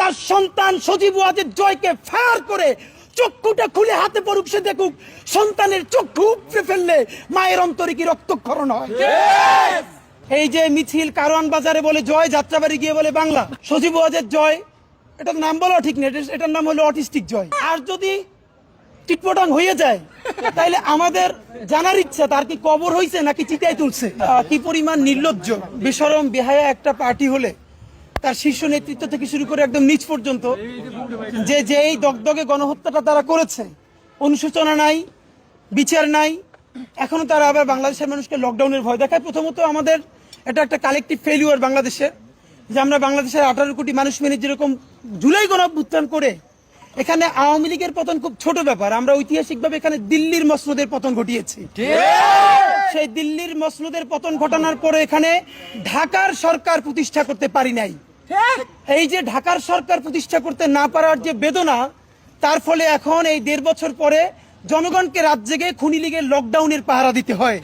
তার সন্তান সজীব ওয়াজেদ জয়কে ফায়ার করে চক্ষুটা খুলে হাতে পড়ুক, সে দেখুক সন্তানের চক্ষু উপড়ে ফেললে মায়ের অন্তরে কি রক্তক্ষরণ হয়। এই যে মিছিল কারওয়ান বাজারে বলে জয়, যাত্রাবাড়ি গিয়ে বলে বাংলা। সজীব ওয়াজেদ জয়, এটার নাম বলা ঠিক নেই, এটার নাম হলো অটিস্টিক জয়। আর যদি টিটপটাং হয়ে যায় তাইলে আমাদের জানার ইচ্ছা তার কি কবর হয়েছে নাকি চিতায় তুলছে। কি পরিমাণ নির্লজ্জ বেশরম বেহায়া একটা পার্টি হলে তার শীর্ষ নেতৃত্ব থেকে শুরু করে একদম নিচ পর্যন্ত যেই দগদগে গণহত্যাটা তারা করেছে, অনুশোচনা নাই, বিচার নাই, এখনো তারা আবার বাংলাদেশের মানুষকে লকডাউনের ভয় দেখায়। প্রথমত আমাদের এটা একটা কালেকটিভ ফেলিওর বাংলাদেশের, যে আমরা বাংলাদেশের 18 কোটি মানুষ মেনে যেরকম জুলাই গণঅভ্যুত্থান করে এখানে আওয়ামী লীগের পতন খুব ছোট ব্যাপার, আমরা ঐতিহাসিকভাবে এখানে দিল্লির মসনদের পতন ঘটিয়েছি। সেই দিল্লির মসনদের পতন ঘটানোর পরে এখানে ঢাকার সরকার প্রতিষ্ঠা করতে পারি নাই। এই যে ঢাকার সরকার প্রতিষ্ঠা করতে না পারার যে বেদনা, তার ফলে এখন এই 1.5 বছর পরে জনগণকে রাত জেগে খুনি লীগের লকডাউনের পাহারা দিতে হয়।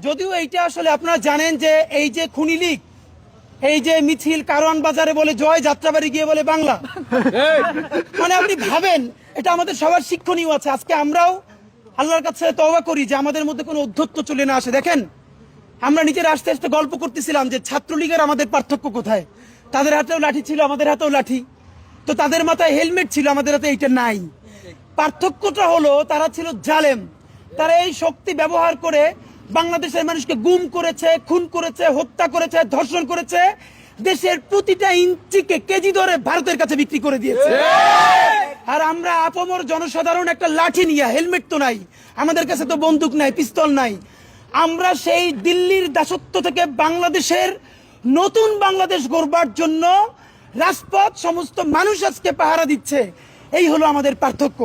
যদিও এইটা আসলে আপনারা জানেন যে এই যে খুনি লীগ, এই যে মিছিল কারওয়ান বাজারে বলে জয়, যাত্রাবাড়ি গিয়ে বলে বাংলা, মানে আপনি ভাবেন এটা আমাদের সবার শিক্ষণীয় আছে। আজকে আমরাও আল্লাহর কাছে তওবা করি যে আমাদের মধ্যে কোনো অধ্যত্ব চলে না আসে। দেখেন, আমরা নিজের আস্তে আস্তে গল্প করতেছিলাম যে ছাত্রলীগের আমাদের পার্থক্য কোথায়। তাদের হাতেও লাঠি ছিল, আমাদের হাতেও লাঠি, তো তাদের মাথায় হেলমেট ছিল, আমাদের হাতে এইটা নাই। পার্থক্যটা হলো তারা ছিল জালেম, তারা এই শক্তি ব্যবহার করে বাংলাদেশের মানুষকে গুম করেছে, খুন করেছে, হত্যা করেছে, ধর্ষণ করেছে, দেশের প্রতিটা ইঞ্চিকে কেজি ধরে ভারতের কাছে বিক্রি করে দিয়েছে। আর আমরা আপামর জনসাধারণ একটা লাঠি নিয়ে, হেলমেট তো নাই, আমাদের কাছে তো বন্দুক নাই, পিস্তল নাই, আমরা সেই দিল্লির দাসত্ব থেকে বাংলাদেশের নতুন বাংলাদেশ গড়বার জন্য রাজপথ সমস্ত মানুষ আজকে পাহারা দিচ্ছে। এই হলো আমাদের পার্থক্য।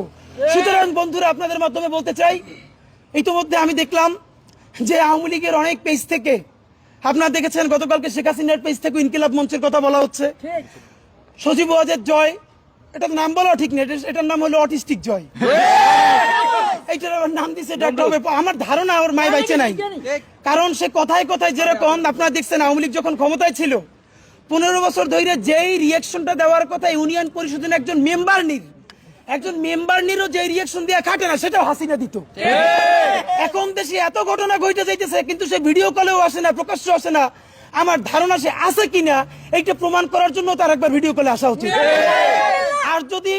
সুতরাং বন্ধুরা, আপনাদের মাধ্যমে বলতে চাই, ইতিমধ্যে আমি দেখলাম যে আওয়ামী লীগের অনেক পেজ থেকে, আপনারা দেখেছেন গতকালকে শেখ হাসিনার পেজ থেকে ইনকিলাব মঞ্চের কথা বলা হচ্ছে। সজীব ওয়াজেদ জয়, এটার নাম বলা ঠিক নেই, এটার নাম হলো অটিস্টিক জয়। এইটার আবার নাম দিচ্ছে ডাক্তার হবে। আমার ধারণা ওর মায় বাইচে নাই, কারণ সে কথায় কথায় যেরকম আপনারা দেখছেন আওয়ামী লীগ যখন ক্ষমতায় ছিল 15 বছর ধরে যেই রিয়াকশনটা দেওয়ার কথা ইউনিয়ন পরিষদের একজন মেম্বার নিরও যে রিয়াকশন দিয়ে খাটে না, সেটাও হাসিনা দিত। এখন দেশে এত ঘটনা ঘটে যাইতেছে কিন্তু সে ভিডিও কলেও আসে না, প্রকাশ্য আসে না। আমার ধারণা সে আছে কিনা এইটা প্রমাণ করার জন্য তার একবার ভিডিও কলে আসা উচিত। আর যদি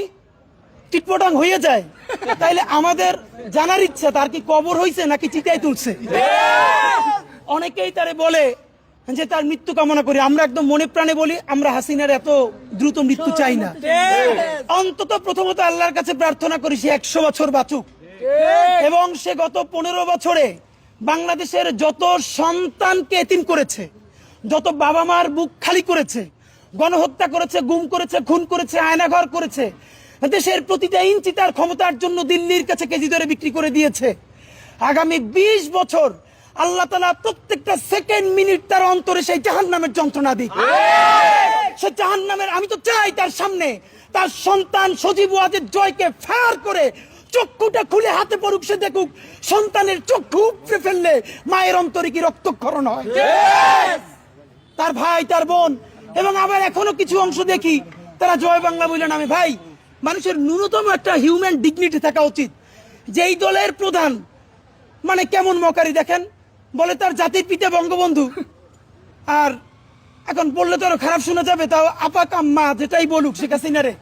টিটপটাং হয়ে যায় তাইলে আমাদের জানার ইচ্ছা তার কি কবর হয়েছে নাকি চিতায় তুলছে। অনেকেই তারে বলে যে তার মৃত্যু কামনা করি, আমরা একদম মনে প্রাণে বলি আমরা হাসিনার এত দ্রুত মৃত্যু চাই না। অন্তত প্রথমত আল্লাহর কাছে প্রার্থনা করি সে 100 বছর বাঁচুক, এবং সে গত 15 বছরে বাংলাদেশের যত সন্তানকে এতিম করেছে, যত বাবা মার বুক খালি করেছে, গণহত্যা করেছে, গুম করেছে, খুন করেছে, আয়নাঘর করেছে, দেশের প্রতিটা ইঞ্চি তার ক্ষমতার জন্য দিল্লির কাছে কেজি ধরে বিক্রি করে দিয়েছে। আগামী 20 বছর আল্লাহ তাআলা প্রত্যেকটা সেকেন্ড মিনিট তার অন্তরে সেই জাহান্নামের যন্ত্রণা দিক। সে জাহান্নামের, আমি তো চাই তার সামনে তার সন্তান সজীব ওয়াজেদ জয়কে ফায়ার করে চক্ষুটা খুলে হাতে পড়ুক, সে দেখুক সন্তানের চক্ষু উপড়ে ফেললে মায়ের অন্তরে কি রক্তক্ষরণ হয়। তার ভাই, তার বোন, এবং আবার এখনো কিছু অংশ দেখি তারা জয় বাংলা বলে নামে। ভাই, মানুষের ন্যূনতম একটা হিউম্যান ডিগনিটি থাকা উচিত। যেই দলের প্রধান মানে কেমন মকারি দেখেন, বলে তার জাতির পিতা বঙ্গবন্ধু, আর এখন বললে তো আরো খারাপ শোনা যাবে, তাও আপা কাম্মা যেটাই বলুক শেখ হাসিনারে।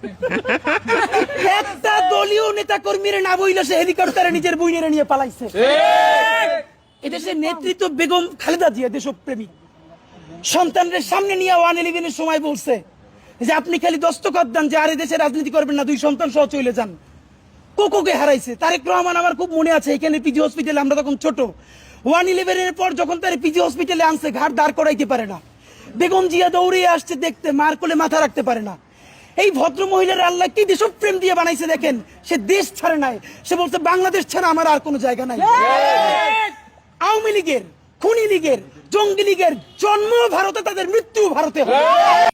একটা দলীয় নেতা কর্মীরা না বইলে সে হেলিকপ্টারে নিজের বইনেরে নিয়ে পালাইছে। এদেশের নেতৃত্ব বেগম খালেদা জিয়া দেশপ্রেমী, সন্তানদের সামনে নিয়ে 111-এর সময় বলছে যে আপনি খালি দস্তখত দেন যে আর দেশে রাজনীতি করবেন না, 2 সন্তান সহ চলে যান। কোকোকে হারাইছে। তারেক রহমান আমার খুব মনে আছে, এখানে পিজি হসপিটালে আমরা তখন ছোট, 111-এর পর যখন তার পিজি হসপিটালে আনছে, ঘাট দাঁড় করাইতে পারে না, বেগম জিয়া দৌড়ে আসছে দেখতে, মার কোলে মাথা রাখতে পারে না। এই ভদ্র মহিলার আল্লাহ কি দেশপ্রেম দিয়ে বানাইছে দেখেন। সে দেশ ছাড়ে নাই, সে বলছে বাংলাদেশ ছাড়া আমার আর কোনো জায়গা নাই। আওয়ামী লীগের, খুনি লীগের, জঙ্গি লীগের জন্ম ভারতে, তাদের মৃত্যু ভারতে হয়।